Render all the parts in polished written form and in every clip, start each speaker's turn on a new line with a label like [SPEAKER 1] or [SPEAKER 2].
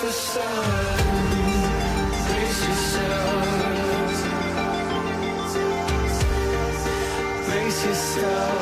[SPEAKER 1] the sun. Brace yourself. Brace yourself.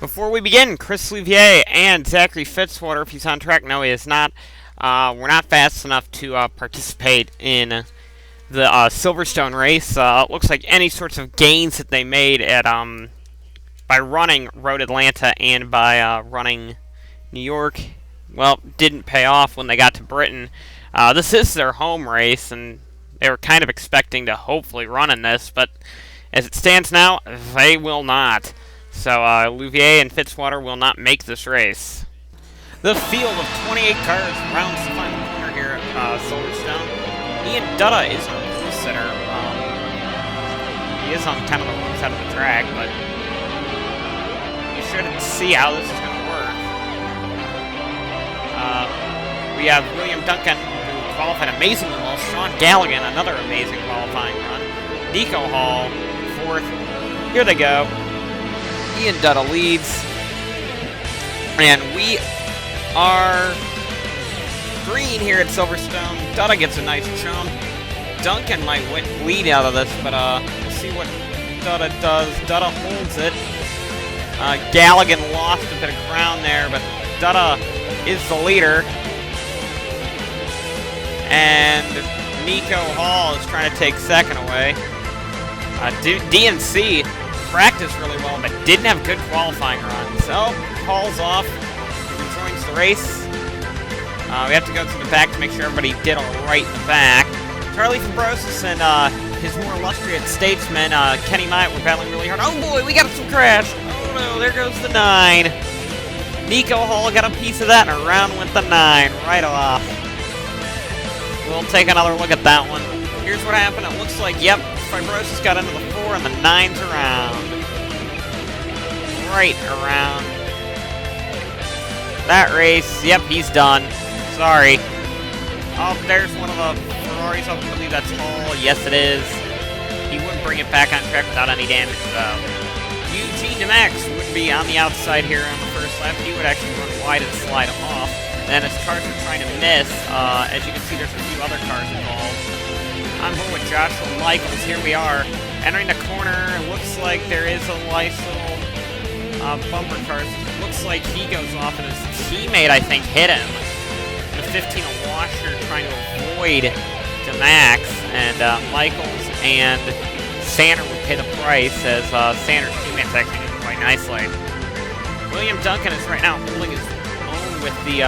[SPEAKER 2] Before we begin, Chris Louvier and Zachary Fitzwater, if he's on track, no he is not. We're not fast enough to participate in the Silverstone race. It looks like any sorts of gains that they made at by running Road Atlanta and by running New York, well, didn't pay off when they got to Britain. This is their home race, and they were kind of expecting to hopefully run in this, but as it stands now, they will not. So, Louvier and Fitzwater will not make this race. The field of 28 cars rounds the final corner here at Silverstone. Ian Dutta is on the center. He is on kind of the wrong side of the track, but you should see how this is going to work. We have William Duncan, who qualified amazingly well. Sean Galligan, another amazing qualifying run. Nico Hall, fourth. Here they go. Ian Dutta leads, and we are green here at Silverstone. Dutta gets a nice jump. Duncan might lead out of this, but we'll see what Dutta does. Dutta holds it. Galligan lost a bit of ground there, but Dutta is the leader. And Nico Hall is trying to take second away. DNC practiced really well, but didn't have good qualifying runs. So, Hall's off, rejoins the race. We have to go to the back to make sure everybody did all right in the back. Charlie Fabrosis and his more illustrious statesman, Kenny Myatt, were battling really hard. Oh boy, we got some crash. Oh no, there goes the 9. Nico Hall got a piece of that, and around went the 9 right off. We'll take another look at that one. Here's what happened. It looks like, yep, Fibrosis got into the 4 and the 9's around. Right around. That race, yep, he's done. Sorry. Oh, there's one of the Ferraris. I believe that's Hall. Yes, it is. He wouldn't bring it back on track without any damage, though. Eugene DeMax would be on the outside here on the first lap. He would actually run wide and slide him off. And his cars are trying to miss. As you can see, there's a few other cars involved. I'm going with Joshua Michaels. Here we are. Entering the corner. It looks like there is a nice little bumper car. Looks like he goes off and his teammate, I think, hit him. The 15 of Washer trying to avoid DeMax. And Michaels and Sander would pay the price as Sander's teammates actually did quite nicely. William Duncan is right now holding his own with the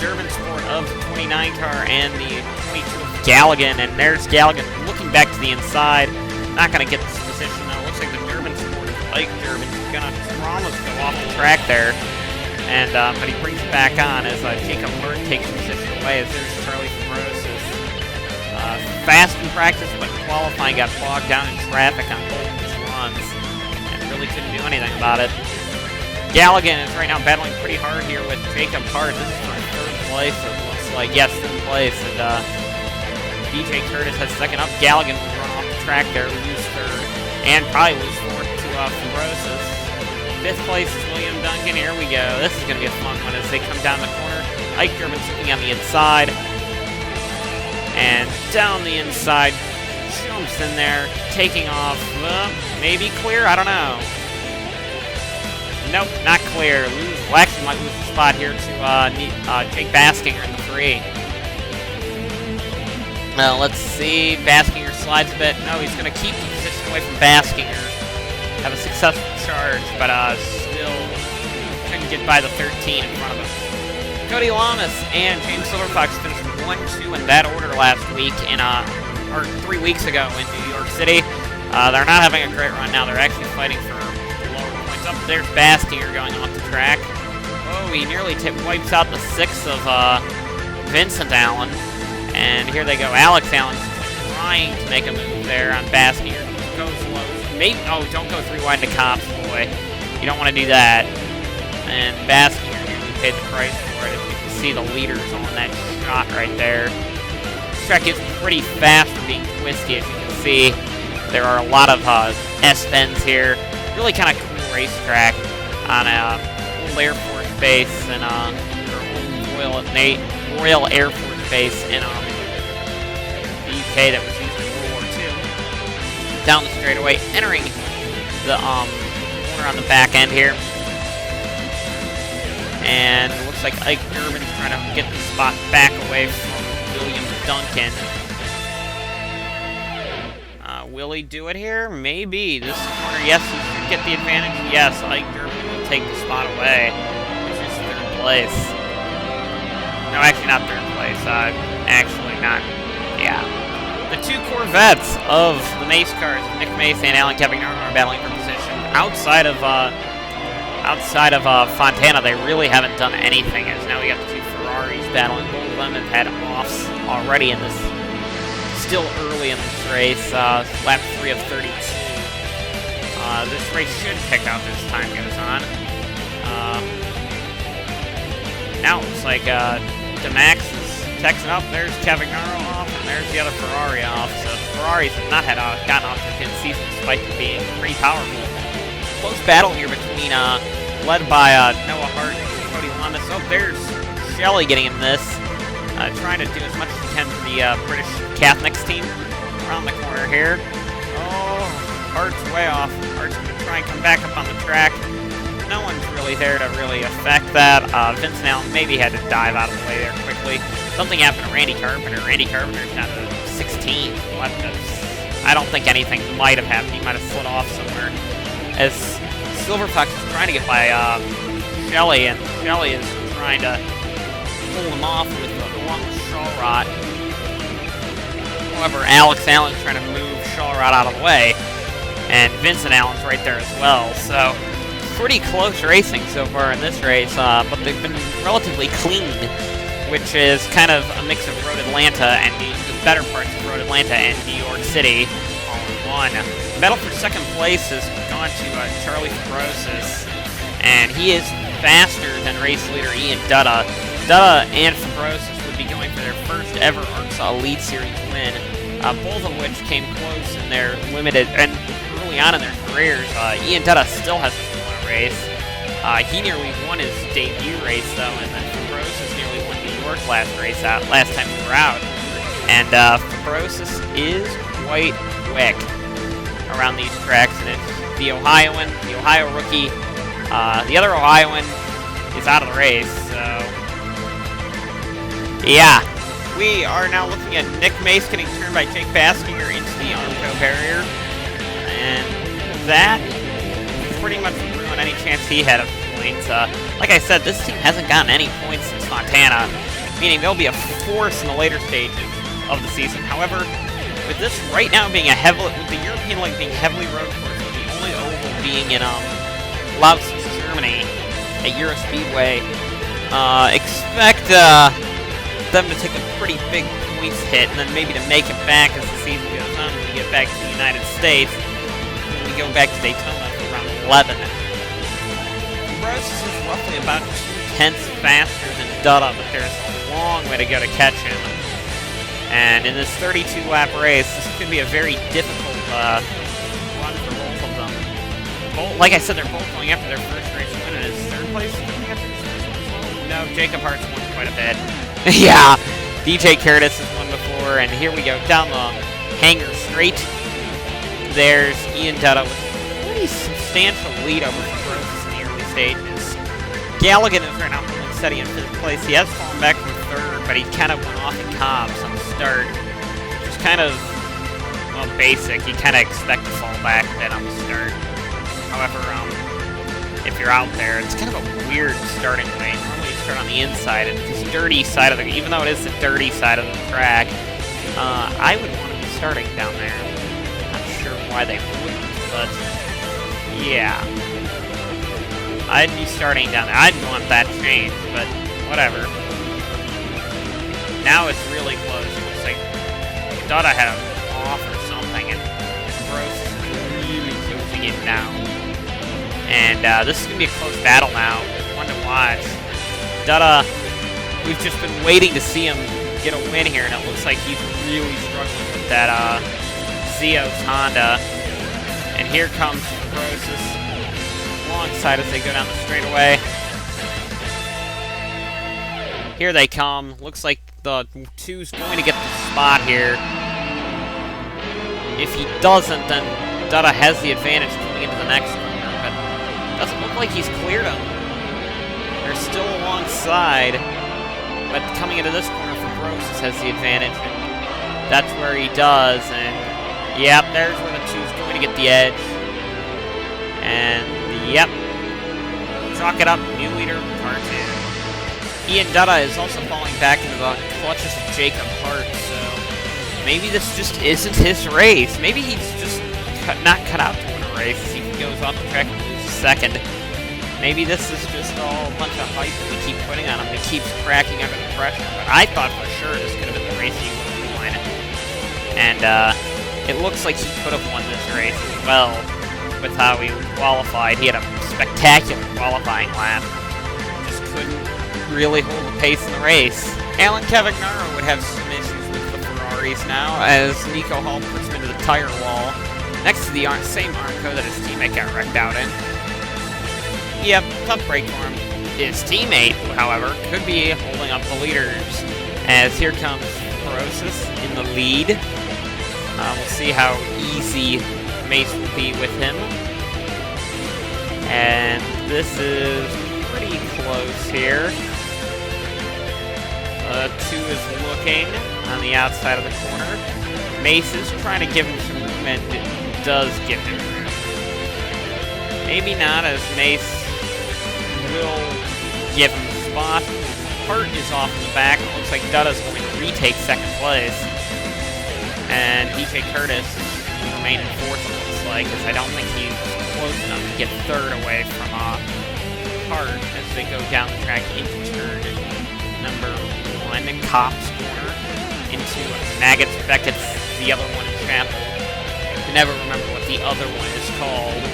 [SPEAKER 2] Durban Sport of the 29 car and the 22 of Galligan, and there's Galligan looking back to the inside. Not going to get this position though. Looks like the Durban Sport of Ike Durban gonna almost go off the track there. And, but he brings it back on as Jacob Hart takes position away as there's Charlie Fabrosis. Fast in practice, but qualifying got bogged down in traffic on both of his runs and really couldn't do anything about it. Galligan is right now battling pretty hard here with Jacob Hart. This is for third place, it looks like. Yes, third place. And DJ Curtis has second up. Galligan will run off the track there, lose third, and probably lose fourth to Fabrosis. Fifth place is William Duncan. Here we go. This is going to be a fun one as they come down the corner. Ike German's looking on the inside. And down the inside, jumps in there, taking off, maybe clear, I don't know. Nope, not clear. Well, actually might lose the spot here to Jake Baskinger in the 3. Well, let's see, Baskinger slides a bit. No, he's going to keep the position away from Baskinger. Have a successful charge, but still couldn't get by the 13 in front of him. Cody Lamas and James Silverfox finished 1-2 in that order last week or 3 weeks ago in New York City. They're not having a great run now. They're actually fighting for lower points. Up there's Baskinger going off the track. Oh, he nearly wipes out the 6 of Vincent Allen. And here they go. Alex Allen trying to make a move there on Baskinger. Goes low. Maybe, oh, don't go 3 wide to Cops, boy. You don't want to do that. And Baskinger nearly paid the price for it. As you can see the leaders on that shot right there. This track is pretty fast for being twisty, as you can see. There are a lot of S-bends here. Really kind of cool racetrack on a old Air Force base and Royal Air Force base in the UK that was used in World War II. Down the straightaway, entering the corner on the back end here. And it looks like Ike Durbin's trying to get the spot back away from William Duncan. Will he do it here? Maybe. This corner, yes, he should get the advantage. Yes, Ike Durbin will take the spot away, which is third place. No, actually not third place. Actually not. Yeah. The 2 Corvettes of the Mace cars, Nick Mace and Alan Cavignano, are battling for position. Outside of Fontana, they really haven't done anything, as now we got the 2 Ferraris battling. Both of them have had offs already in this, still early in this race, lap 3 of 32. This race should pick up as time goes on. Now it looks like DeMax is texting up. There's Cavignano off, and there's the other Ferrari off. So the Ferraris have not gotten off to a good season, despite being pretty powerful. Close battle here between, led by Noah Hart and Cody Lamas. Oh, there's Shelley getting in this. Trying to do as much as he can for the British Catholics team. Around the corner here. Oh, Hart's way off. Hart's going to try and come back up on the track. No one's really there to really affect that. Vincent Allen maybe had to dive out of the way there quickly. Something happened to Randy Carpenter. Randy Carpenter's down to 16th. I don't think anything might have happened. He might have slid off somewhere. As Silverfox is trying to get by Shelley, and Shelley is trying to pull him off with the long Shawrot. However, Alex Allen's trying to move Shawrot out of the way, and Vincent Allen's right there as well. So, pretty close racing so far in this race, but they've been relatively clean, which is kind of a mix of Road Atlanta and the better parts of Road Atlanta and New York City all in one. The battle for second place has gone to Charlie Fabrosis, and he is faster than race leader Ian Dutta. Dutta and Fabrosis would be going for their first ever ARCSOA Elite Series win, both of which came close in their limited and early on in their careers. Ian Dutta still hasn't won a race. He nearly won his debut race though, and then Fabrosis nearly won New York last time we were out. And Fabrosis is quite quick around these tracks, and it's the Ohioan, the Ohio rookie. The other Ohioan is out of the race, so yeah. We are now looking at Nick Mace getting turned by Jake Baskinger into the Armco barrier, and that pretty much ruined any chance he had of points. Like I said, this team hasn't gotten any points since Fontana, meaning they'll be a force in the later stages of the season. However, with this right now being with the European League being heavily road course, with the only oval being in Laos, Germany, at Euro Speedway. Expect them to take a pretty big points hit, and then maybe to make it back as the season goes on when we get back to the United States. When we go back to Daytona for round 11. Rose is roughly about 2/10 faster than Dutta, but there's a long way to go to catch him. And in this 32-lap race, this could be a very difficult run for both of them. Like I said, they're both going after their first race win, and is third place going after his first one as well? No, Jacob Hart's won quite a bit. Yeah, DJ Curtis has won before, and here we go down the hanger straight. There's Ian Dutta with a pretty substantial lead over Rose in the early stages. Galligan is right now holding steady in fifth place. He has fallen back from third, but he kind of went off in Cobbs on the start. Just kind of, well, basic. You kind of expect to fall back then on the start. However, if you're out there, it's kind of a weird starting way. Normally you start on the inside, and this dirty side of the, even though it is the dirty side of the track, I would want to be starting down there. I'm not sure why they wouldn't, but yeah. I'd be starting down there. I'd want that change, but whatever. Now it's really close. It looks like Dutta had an off or something, and Gross is really closing it now. And this is going to be a close battle now. One to watch. Dutta, we've just been waiting to see him get a win here, and it looks like he's really struggling with that Zeos Honda. And here comes Gross alongside as they go down the straightaway. Here they come. Looks like the two's going to get the spot here. If he doesn't, then Dutta has the advantage coming into the next corner, but doesn't look like he's cleared him. They're still alongside, but coming into this corner for Gross has the advantage, and that's where he does, and yep, there's where the two's going to get the edge. And yep, chalk it up, new leader, R2. Ian Dutta is also falling back into the clutches of Jacob Hart, so maybe this just isn't his race. Maybe he's just not cut out to win a race as he goes off the track and loses second. Maybe this is just all a bunch of hype that we keep putting on him. He keeps cracking under the pressure, but I thought for sure this could have been the race he would have won. And it looks like he could have won this race as well with how he qualified. He had a spectacular qualifying lap. Just couldn't really hold the pace in the race. Alan Cavagnaro would have some issues with the Ferraris now as Nico Hall puts him into the tire wall next to the same Armco that his teammate got wrecked out in. Yep, tough break for him. His teammate, however, could be holding up the leaders as here comes Perosis in the lead. We'll see how easy Mace will be with him. And this is pretty close here. 2 is looking on the outside of the corner. Mace is trying to give him some room, and it does give him room. Maybe not, as Mace will give him the spot. Hart is off in the back. It looks like Dutta's going to retake second place. And DJ Curtis will remain in fourth, it looks like, as I don't think he's close enough to get third away from Hart as they go down the track into turn number 1, Cops corner, into Maggots, Beckett's, the other one in Chapel. I can never remember what the other one is called.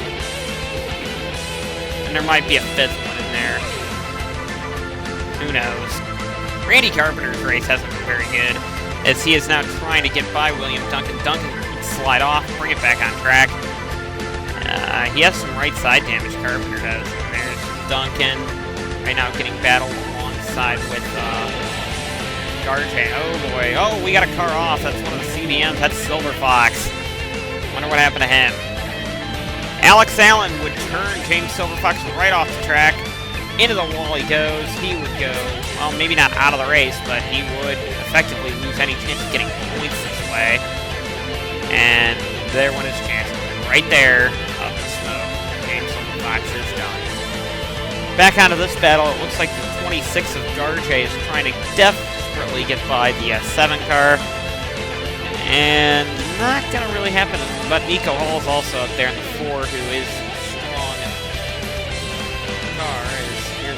[SPEAKER 2] And there might be a fifth one in there. Who knows? Randy Carpenter's race hasn't been very good, as he is now trying to get by William Duncan. Duncan can slide off, bring it back on track. He has some right side damage, Carpenter does. And there's Duncan, right now getting battled alongside with Garjay. Oh boy, oh, we got a car off. That's one of the CBMs. That's Silver Fox. Wonder what happened to him. Alex Allen would turn James Silver Fox right off the track. Into the wall he goes. He would go, well, maybe not out of the race, but he would effectively lose any chance of getting points this way. And there went his chance. Right there, up the smoke. James Silver Fox is done. Back onto this battle, it looks like the 26 of Garjay is trying to desperately get by the 7 car. And not going to really happen. But Nico Hall's also up there in the 4, who is strong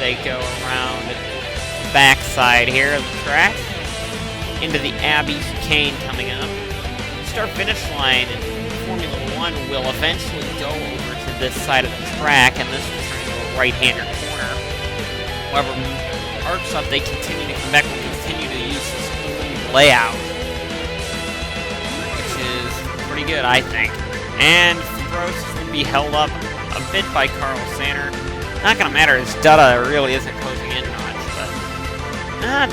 [SPEAKER 2] they go around the backside here of the track into the Abbey chicane coming up. Start-finish line in Formula 1 will eventually go over to this side of the track, and this will turn into a right-hander corner. However, ARCSOA, they continue to come back, will continue to use this old layout, which is pretty good, I think. And Fabros will be held up a bit by Carl Sander. Not gonna matter, as Dutta really isn't closing in much, but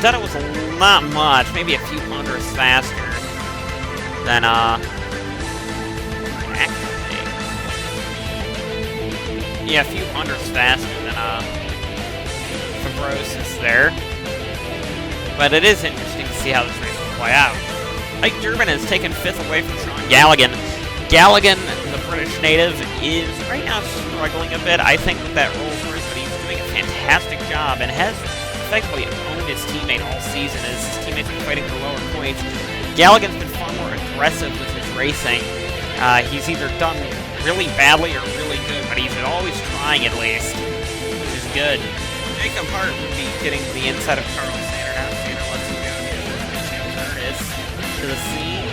[SPEAKER 2] Dutta was not much, maybe a few hundredths faster than actually, yeah, a few hundredths faster than Fabros is there. But it is interesting to see how this race will play out. Ike Durbin has taken 5th away from Sean Galligan. Galligan, the British native, is right now struggling a bit, I think, with that Rolls Royce, but he's doing a fantastic job and has effectively owned his teammate all season as his teammates are fighting for lower points. Galligan's been far more aggressive with his racing. He's either done really badly or really good, but he's always trying at least, which is good. Jacob Hart would be getting to the inside of Carl Sander now. Sander lets him go to Curtis to the scene.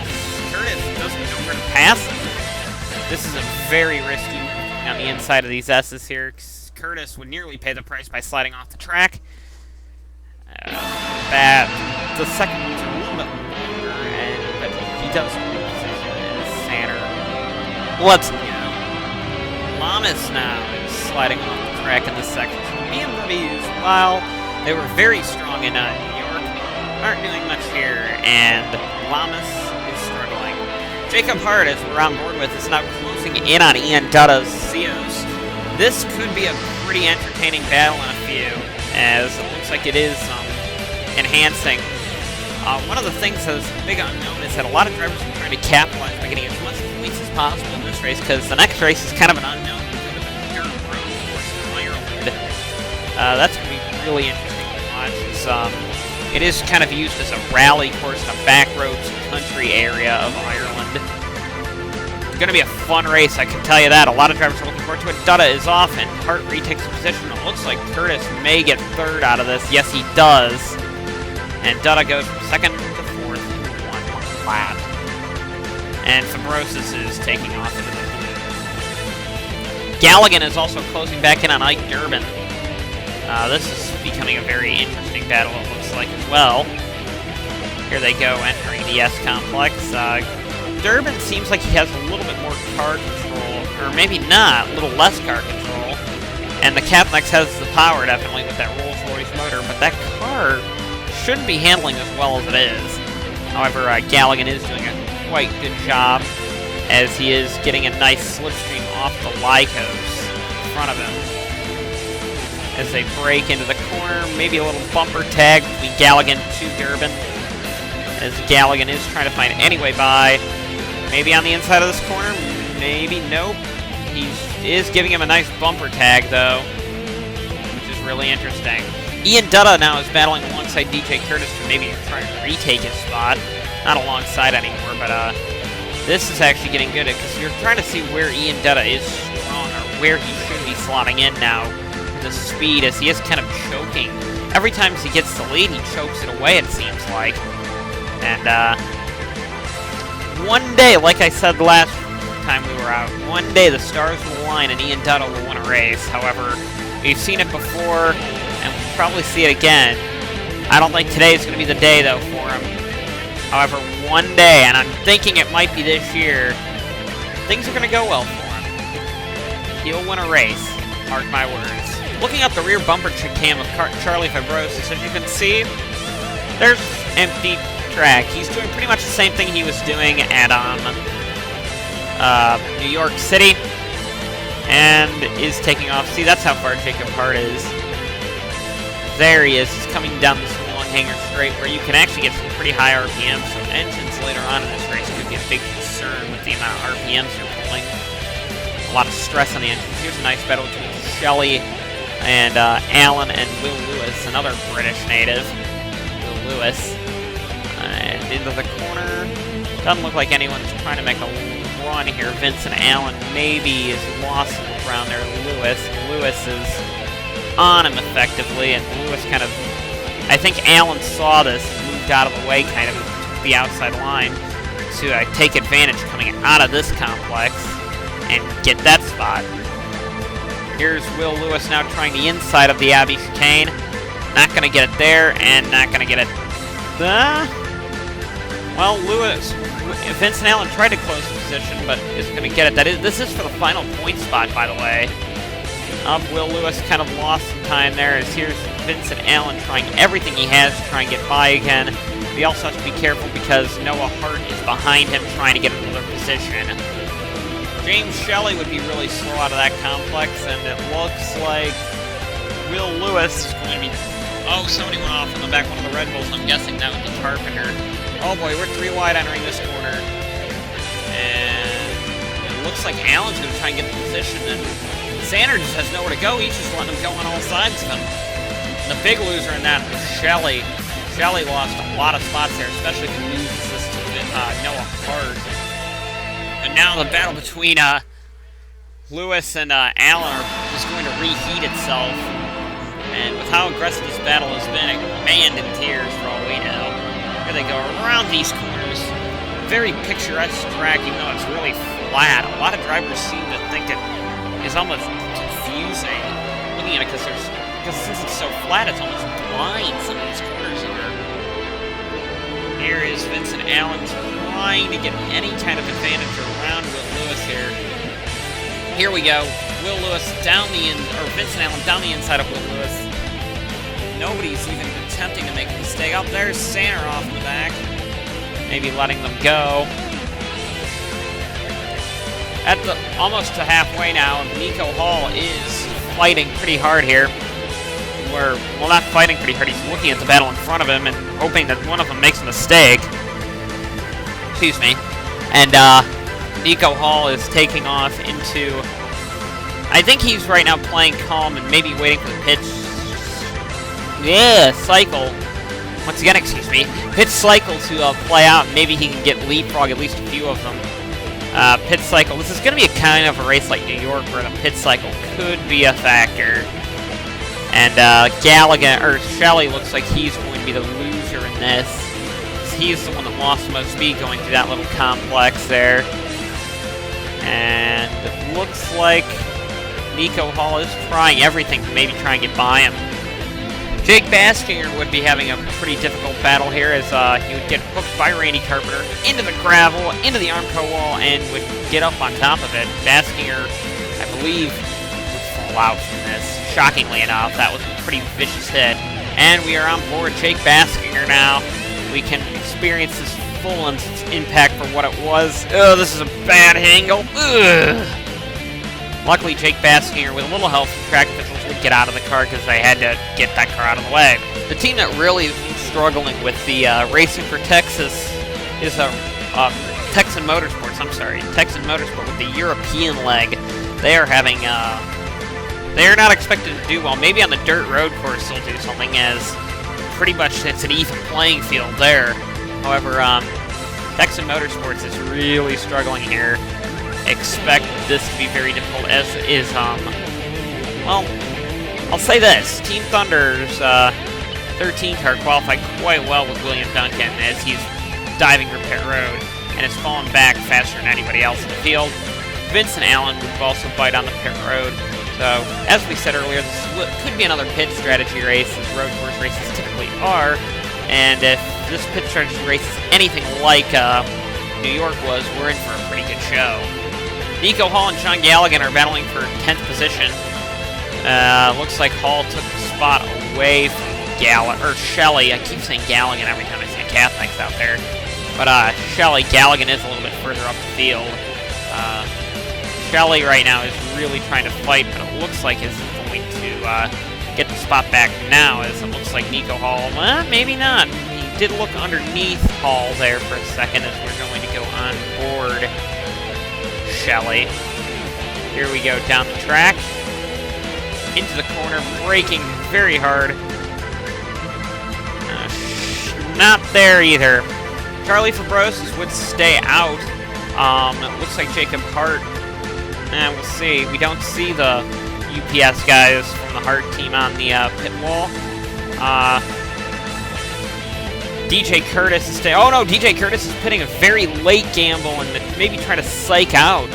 [SPEAKER 2] Curtis doesn't know where to pass him. This is a very risky move on the inside of these S's here. Curtis would nearly pay the price by sliding off the track. The second one's a little bit longer, but he does reposition as Sander. Let's go. Lamas now is sliding off the track in this section. BMWs, while they were very strong in New York, aren't doing much here, and Lamas is struggling. Jacob Hart, as we're on board with, is now closing in on Ian Dutta's Cios. This could be a pretty entertaining battle in a few, as it looks like it is enhancing. One of the things that's a big unknown is that a lot of drivers are trying to capitalize by getting as much points as possible in this race, because the next race is kind of an unknown. Dirt road course in Ireland. That's going to be really interesting to watch. It is kind of used as a rally course in a back roads country area of Ireland. It's going to be a fun race, I can tell you that. A lot of drivers are looking forward to it. Dutta is off, and Hart retakes the position. It looks like Curtis may get 3rd out of this. Yes, he does. And Dutta goes from 2nd to 4th in 1 lap. And Fabrosis is taking off into the blue. Galligan is also closing back in on Ike Durbin. This is becoming a very interesting battle, it looks like, as well. Here they go, entering the S-complex. Durbin seems like he has a little bit more car control, or maybe not, a little less car control. And the Capnex has the power, definitely, with that Rolls-Royce motor, but that car shouldn't be handling as well as it is. However, Galligan is doing a quite good job, as he is getting a nice slipstream off the Lycos in front of him. As they break into the corner, maybe a little bumper tag between Galligan to Durbin, as Galligan is trying to find any way by. Maybe on the inside of this corner, maybe nope. He is giving him a nice bumper tag, though, which is really interesting. Ian Dutta now is battling alongside DJ Curtis to maybe try and retake his spot. Not alongside anymore, but this is actually getting good, because you're trying to see where Ian Dutta is strong, or where he should be slotting in now. The speed, as he is kind of choking. Every time he gets the lead, he chokes it away, it seems like. And, one day, like I said last time we were out, one day the stars will align and Ian Dutta will win a race. However, we've seen it before, and we'll probably see it again. I don't think today is going to be the day, though, for him. However, one day, and I'm thinking it might be this year, things are going to go well for him. He'll win a race. Mark my words. Looking up the rear bumper cam of Charlie Fabrosis, as you can see, there's empty track. He's doing pretty much the same thing he was doing at New York City, and is taking off. See, that's how far Jacob Hart is. There he is. He's coming down this long hanger straight where you can actually get some pretty high RPMs, so engines later on in this race could be a big concern with the amount of RPMs you're pulling. A lot of stress on the engines. Here's a nice battle between Shelley and Alan and Will Lewis, another British native. Will Lewis. And into the corner. Doesn't look like anyone's trying to make a run here. Vincent Allen maybe is lost in the ground there. Lewis is on him effectively, and Lewis kind of, I think Allen saw this and moved out of the way, kind of the outside line, to take advantage coming out of this complex and get that spot. Here's Will Lewis now trying the inside of the Abbey chicane. Not going to get it there, and not going to get it. Well, Vincent Allen tried to close the position, but isn't going to get it. This is for the final point spot, by the way. Will Lewis kind of lost some time there, as here's Vincent Allen trying everything he has to try and get by again. He also has to be careful because Noah Hart is behind him trying to get another position. James Shelley would be really slow out of that complex, and it looks like Will Lewis is going to be... Oh, somebody went off in the back one of the Red Bulls. I'm guessing that would be Carpenter. Oh boy, we're 3 wide entering this corner. And it looks like Allen's going to try and get the position, and Sander just has nowhere to go. He's just letting him go on all sides of him. The big loser in that was Shelley. Shelley lost a lot of spots there, especially if he loses this to Noah Hart. And now the battle between Lewis and Allen is going to reheat itself. And with how aggressive this battle has been, it may end in tears for all we know. Here they go around these corners. Very picturesque track, even though it's really flat. A lot of drivers seem to think it is almost confusing looking at it, because since it's so flat, it's almost blind, some of these corners are. Here is Vincent Allen trying to get any kind of advantage around Will Lewis here. Here we go. Will Lewis down the Vincent Allen down the inside of Will Lewis. Nobody's even attempting to make a mistake. Up there's Sander off in the back. Maybe letting them go. At almost to halfway now, Nico Hall is fighting pretty hard here. Well, not fighting pretty hard, he's looking at the battle in front of him and hoping that one of them makes a mistake. Excuse me. And Nico Hall is taking off into... I think he's right now playing calm and maybe waiting for the pit... cycle. Once again, excuse me. Pit cycle to play out. Maybe he can get leapfrog at least a few of them. Pit cycle. This is going to be a kind of a race like New York where the pit cycle could be a factor. And Shelley looks like he's going to be the loser in this. He's the one that lost the most speed going through that little complex there. And it looks like Nico Hall is trying everything to maybe try and get by him. Jake Baskinger would be having a pretty difficult battle here, as he would get hooked by Randy Carpenter into the gravel, into the Armco wall, and would get up on top of it. Baskinger, I believe, would fall out from this. Shockingly enough, that was a pretty vicious hit. And we are on board Jake Baskinger now. We can experience this full impact for what it was. Oh, this is a bad angle. Ugh. Luckily, Jake Baskinger, with a little help from track officials, would get out of the car because they had to get that car out of the way. The team that really is struggling with the Racing for Texas is Texan Motorsport with the European leg. They are having... they are not expected to do well. Maybe on the dirt road course they'll do something, as pretty much it's an even playing field there. However, Texan Motorsports is really struggling here. Expect this to be very difficult, as is, well, I'll say this. Team Thunder's 13 car qualified quite well with William Duncan, as he's diving through pit road and has fallen back faster than anybody else in the field. Vincent Allen would also bite on the pit road. So, as we said earlier, this could be another pit strategy race, as road course races typically are. And if this pit strategy race is anything like New York was, we're in for a pretty good show. Nico Hall and Sean Galligan are battling for 10th position. Looks like Hall took the spot away from Shelley. I keep saying Galligan every time I see a Catholics out there. But Galligan is a little bit further up the field. Shelley right now is really trying to fight, but it looks like he's going to get the spot back now, as it looks like Nico Hall, well, maybe not. He did look underneath Hall there for a second, as we're going to go on board Shelley. Here we go down the track, into the corner, braking very hard. Not there either. Charlie Fabrosis would stay out. It looks like Jacob Hart. We'll see. We don't see the UPS guys from the Hart team on the pit wall. DJ Curtis is staying. Oh no, DJ Curtis is pitting a very late gamble and maybe trying to psych out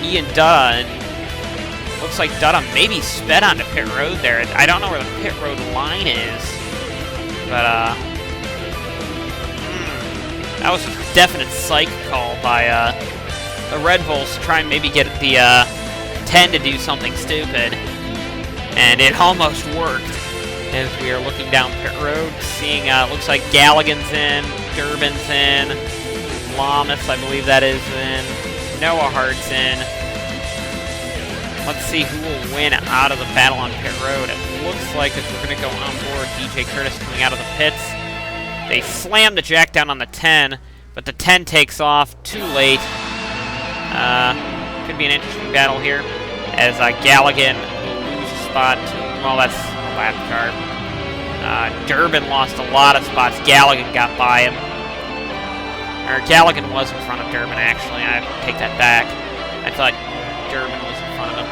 [SPEAKER 2] Ian Dutta. And looks like Dutta maybe sped onto pit road there. I don't know where the pit road line is, but that was a definite psych call by the Red Bulls to try and maybe get the 10 to do something stupid, and it almost worked. As we are looking down pit road, seeing, looks like Galligan's in, Durbin's in, Lamas, I believe that is in, Noah Hart's in. Let's see who will win out of the battle on pit road. It looks like as we're going to go on board, DJ Curtis coming out of the pits. They slam the jack down on the 10, but the 10 takes off too late. Could be an interesting battle here, as Galligan will lose a spot to, well, that's lap car. Durbin lost a lot of spots. Galligan got by him. Or Galligan was in front of Durbin, actually. I take that back. I thought Durbin was in front of him.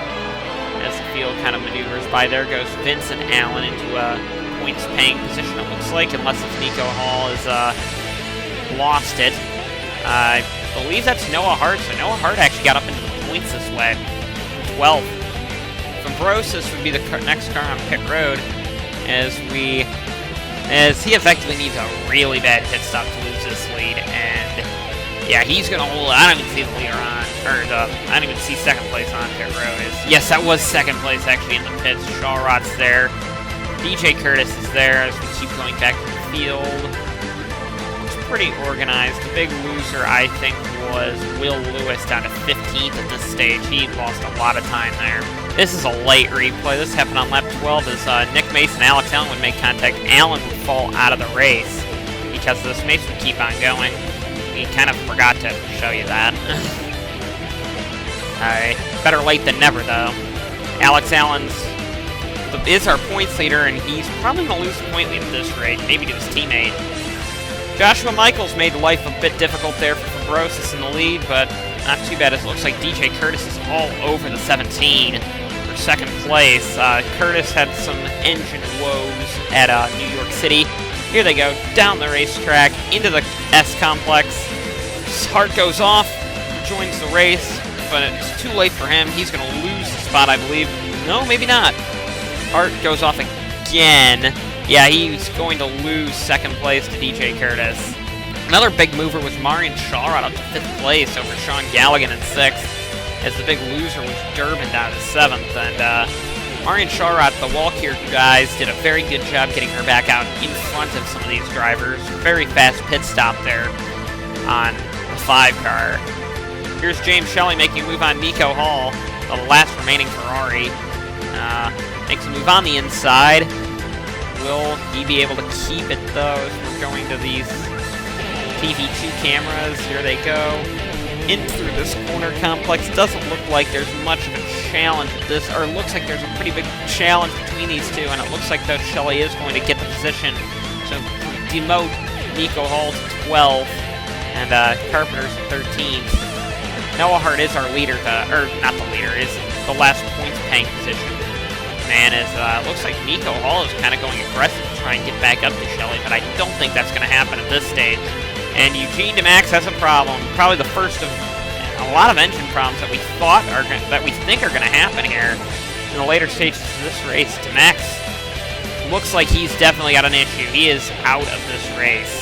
[SPEAKER 2] As the field kind of maneuvers by, there goes Vincent Allen into a points-paying position, it looks like, unless it's Nico Hall has lost it. I believe that's Noah Hart, so Noah Hart actually got up into the points this way. 12th. Fambrosis would be the next car on pit road, as he effectively needs a really bad pit stop to lose this lead, and yeah, he's gonna hold. I don't even see the leader on, or I don't even see second place on pit road. Yes, that was second place actually in the pits. Shawrot's there, DJ Curtis is there as we keep going back to the field. It's pretty organized. The big loser, I think, was Will Lewis down to 15th at this stage. He lost a lot of time there. This is a late replay. This happened on lap 12 as Nick Mason and Alex Allen would make contact. Allen would fall out of the race because this Mason would keep on going. He kind of forgot to show you that. Alright, better late than never though. Alex Allen's is our points leader, and he's probably going to lose the point lead at this rate, maybe to his teammate. Joshua Michaels made life a bit difficult there for Fambrosis in the lead, but not too bad, as it looks like DJ Curtis is all over the 17 for second place. Curtis had some engine woes at New York City. Here they go, down the racetrack, into the S-complex. Hart goes off, joins the race, but it's too late for him. He's going to lose the spot, I believe. No, maybe not. Hart goes off again. Yeah, he's going to lose second place to DJ Curtis. Another big mover was Marian Shawrot up to 5th place over Sean Galligan in 6th, as the big loser was Durbin down to 7th. And Marian Shawrot, the Walkier guys, did a very good job getting her back out in front of some of these drivers. Very fast pit stop there on the 5 car. Here's James Shelley making a move on Nico Hall, the last remaining Ferrari. Makes a move on the inside. Will he be able to keep it, though, as we're going to these TV2 cameras? Here they go. In through this corner complex. Doesn't look like there's much of a challenge at this, or it looks like there's a pretty big challenge between these two, and it looks like, though, Shelley is going to get the position. So demote Nico Hall to 12th, and Carpenter's 13th. Noah Hart is our leader, or not the leader, is the last points-paying position. Man, looks like Nico Hall is kind of going aggressive to try and get back up to Shelley, but I don't think that's going to happen at this stage. And Eugene DeMax has a problem, probably the first of a lot of engine problems that we think are going to happen here in the later stages of this race. DeMax looks like he's definitely got an issue. He is out of this race,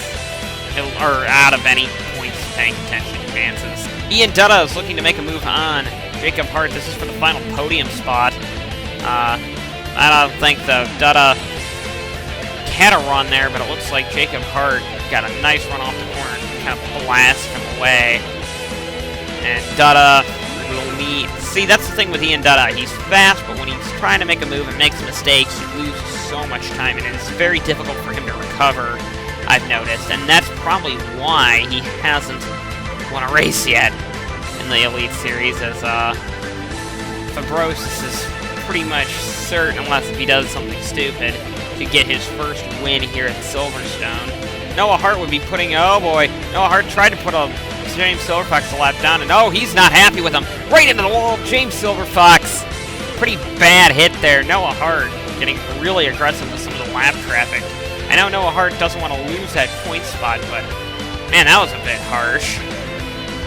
[SPEAKER 2] or out of any points paying attention chances. Ian Dutta is looking to make a move on Jacob Hart. This is for the final podium spot. I don't think the Dutta had a run there, but it looks like Jacob Hart got a nice run off the corner and kind of blasted him away. And Dutta will need... See, that's the thing with Ian Dutta. He's fast, but when he's trying to make a move and makes a mistake, he loses so much time, and it's very difficult for him to recover, I've noticed. And that's probably why he hasn't won a race yet in the Elite Series, as Fambrosis is pretty much certain, unless if he does something stupid, to get his first win here at Silverstone. Noah Hart would be putting... Oh boy, Noah Hart tried to put a James Silverfox a lap down, and oh, he's not happy with him. Right into the wall, James Silverfox pretty bad hit there. Noah Hart getting really aggressive with some of the lap traffic. I know Noah Hart doesn't want to lose that point spot, but man, that was a bit harsh.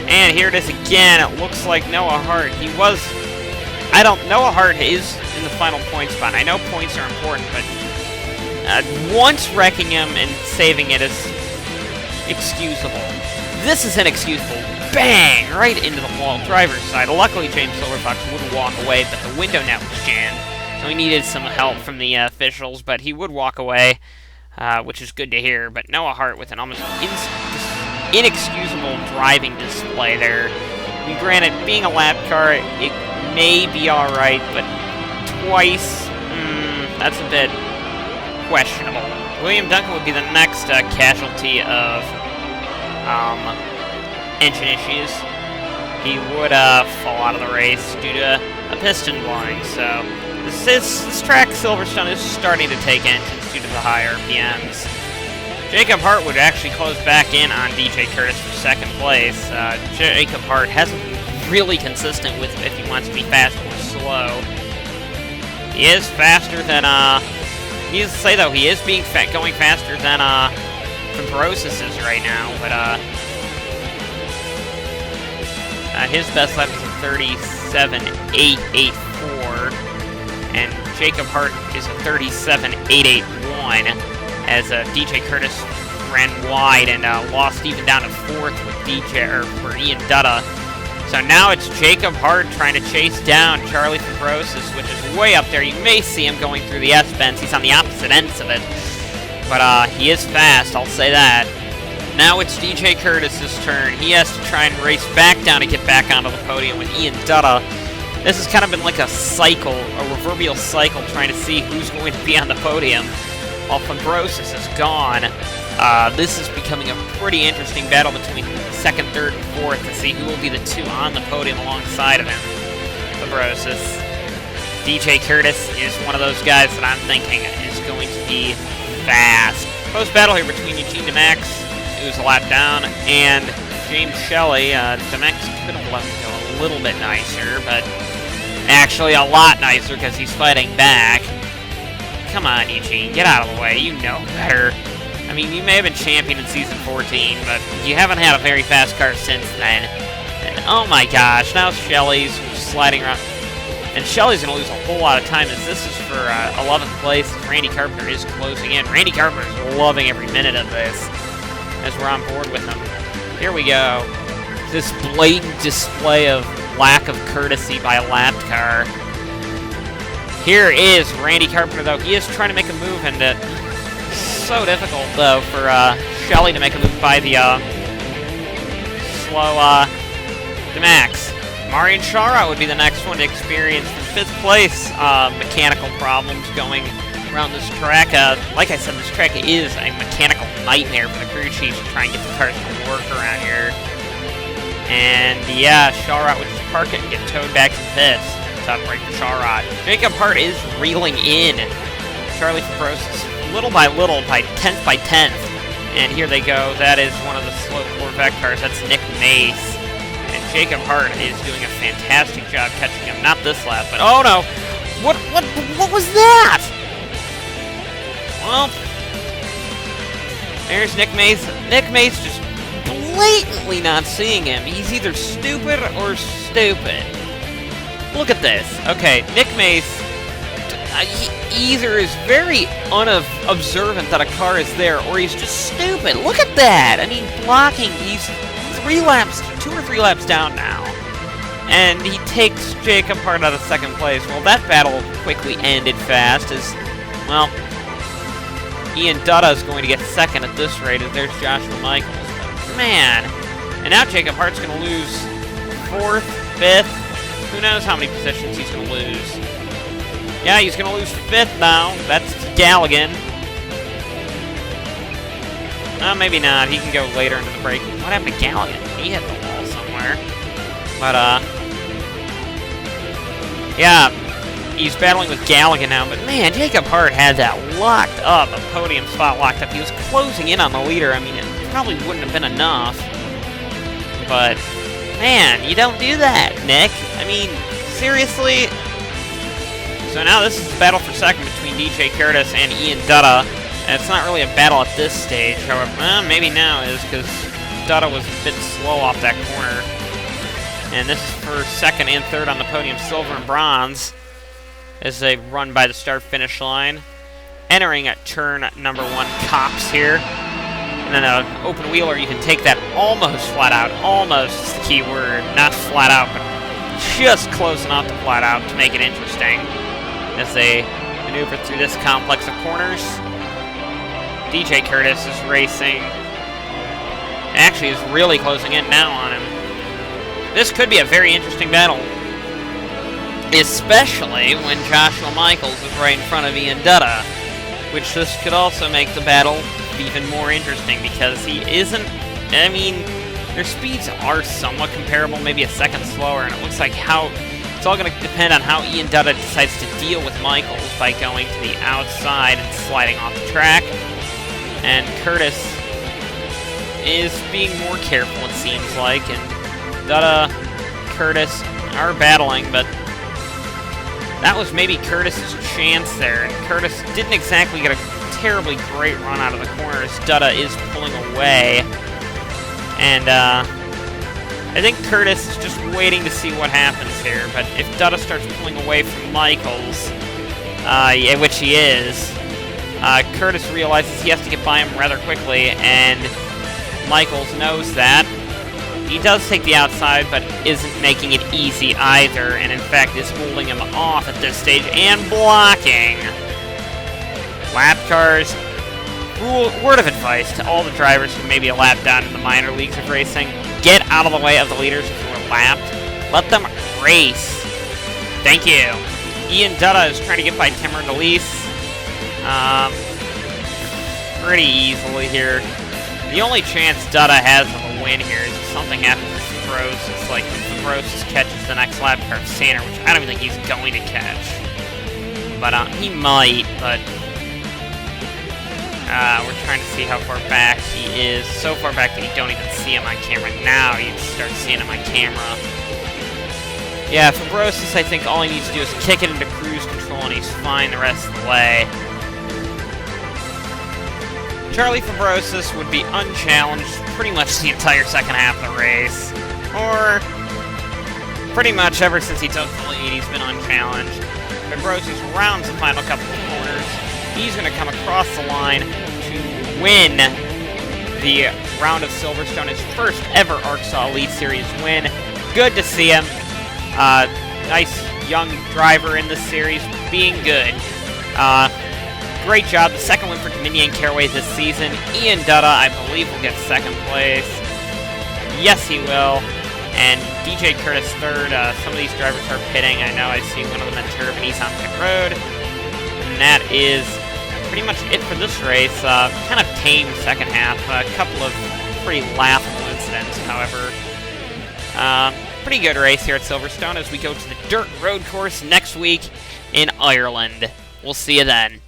[SPEAKER 2] And here it is again. It looks like Noah Hart, Noah Hart is in the final point spot. I know points are important, but once wrecking him and saving it is excusable. This is inexcusable. Bang! Right into the wall, driver's side. Luckily, James Silverfox would walk away, but the window net was jammed. So he needed some help from the officials, but he would walk away, which is good to hear. But Noah Hart with an almost inexcusable driving display there. I mean, granted, being a lap car, it may be alright, but twice, that's a bit questionable. William Duncan would be the next casualty of engine issues. He would fall out of the race due to a piston blowing, so this track, Silverstone, is starting to take engines due to the high RPMs. Jacob Hart would actually close back in on DJ Curtis for second place. Jacob Hart hasn't been really consistent with if he wants to be fast or slow. He is faster than, needless to say though, he is going faster than, Fabrosis is right now, but, his best lap is a 37.884, and Jacob Hart is a 37.881, as DJ Curtis ran wide and lost even down to fourth with for Ian Dutta. So now it's Jacob Hart trying to chase down Charlie Fabrosis, which is way up there. You may see him going through the S-bends. He's on the opposite ends of it, but he is fast, I'll say that. Now it's DJ Curtis's turn. He has to try and race back down to get back onto the podium with Ian Dutta. This has kind of been like a cycle, a proverbial cycle, trying to see who's going to be on the podium. While Fabrosis is gone, this is becoming a pretty interesting battle between second, third, and fourth to see who will be the two on the podium alongside of him. Fabrosis. DJ Curtis is one of those guys that I'm thinking is going to be fast. Close battle here between Eugene DeMax, who's a lap down, and James Shelley. DeMax could have let him go a little bit nicer, but actually a lot nicer because he's fighting back. Come on, Eugene, get out of the way. You know better. I mean, you may have been champion in Season 14, but you haven't had a very fast car since then. And oh my gosh, now Shelley's sliding around. And Shelley's going to lose a whole lot of time as this is for 11th place. Randy Carpenter is closing in. Randy Carpenter is loving every minute of this as we're on board with him. Here we go. This blatant display of lack of courtesy by a lapped car. Here is Randy Carpenter, though. He is trying to make a move, and it's so difficult, though, for Shelley to make a move by the slow DeMax. Marian Shara would be the next one to experience from 5th place mechanical problems going around this track. Like I said, this track is a mechanical nightmare for the crew chiefs to try and get the cars to work around here. And yeah, Shara would just park it and get towed back to pits. Tough break for Shara. Jacob Hart is reeling in Charlie Fabrosis little by little, by 10th by 10th. And here they go. That is one of the slow Corvette cars. That's Nick Mace. And Jacob Hart is doing a fantastic job catching him. Not this lap, but oh no! What was that? Well, there's Nick Mace. Nick Mace just blatantly not seeing him. He's either stupid or stupid. Look at this. Okay, Nick Mace he either is very unobservant that a car is there, or he's just stupid. Look at that! I mean, blocking, he's 2 or 3 laps down now. And he takes Jacob Hart out of 2nd place. Well, that battle quickly ended fast as, well, Ian Dutta is going to get 2nd at this rate as there's Joshua Michaels. But, man, and now Jacob Hart's going to lose 4th, 5th, who knows how many positions he's going to lose. Yeah, he's going to lose 5th now. That's Galligan. Maybe not. He can go later into the break. What happened to Galligan? He hit the wall somewhere. But, yeah, he's battling with Galligan now. But, man, Jacob Hart had that locked up, a podium spot locked up. He was closing in on the leader. I mean, it probably wouldn't have been enough. But, man, you don't do that, Nick. I mean, seriously, So now this is a battle for second between DJ Curtis and Ian Dutta. And it's not really a battle at this stage, however, maybe now is, because Dutta was a bit slow off that corner. And this is for second and third on the podium, silver and bronze, as they run by the start-finish line. Entering at turn number 1, Cops here. And then an open wheeler, you can take that almost flat out. Almost is the key word. Not flat out, but just close enough to flat out to make it interesting as they maneuver through this complex of corners. DJ Curtis is racing. Actually, is really closing in now on him. This could be a very interesting battle, especially when Joshua Michaels is right in front of Ian Dutta, which this could also make the battle even more interesting because he isn't, I mean, their speeds are somewhat comparable, maybe a second slower, and it looks like it's all going to depend on how Ian Dutta decides to deal with Michaels by going to the outside and sliding off the track. And Curtis is being more careful, it seems like, and Dutta, Curtis are battling, but that was maybe Curtis's chance there, and Curtis didn't exactly get a terribly great run out of the corner as Dutta is pulling away. And I think Curtis is just waiting to see what happens here, but if Dutta starts pulling away from Michaels, which he is, Curtis realizes he has to get by him rather quickly, and Michaels knows that. He does take the outside, but isn't making it easy either, and in fact is holding him off at this stage and blocking. Lap cars. Word of advice to all the drivers who may be a lap down in the minor leagues of racing: get out of the way of the leaders who are lapped. Let them race. Thank you. Ian Dutta is trying to get by Timur DeLise pretty easily here. The only chance Dutta has of a win here is if something happens to Fabrosis, like if Fabrosis catches the next lap car of Sander, which I don't even think he's going to catch. But he might, but we're trying to see how far back he is. So far back that you don't even see him on camera. Now you start seeing him on camera. Yeah, Fabrosis, I think all he needs to do is kick it into cruise control and he's fine the rest of the way. Charlie Fabrosis would be unchallenged pretty much the entire second half of the race. Or pretty much ever since he took the lead, he's been unchallenged. Fabrosis rounds the final couple of corners. He's going to come across the line to win the round of Silverstone, his first ever ARCSOA Elite Series win. Good to see him. Nice young driver in this series, being good. Great job. The second win for Dominion Caraway this season. Ian Dutta, I believe, will get second place. Yes, he will. And DJ Curtis third. Some of these drivers are pitting. I know I see one of them in turf, and he's on pit road. And that is pretty much it for this race. Kind of tame second half. A couple of pretty laughable incidents, however. Pretty good race here at Silverstone as we go to the dirt road course next week in Ireland. We'll see you then.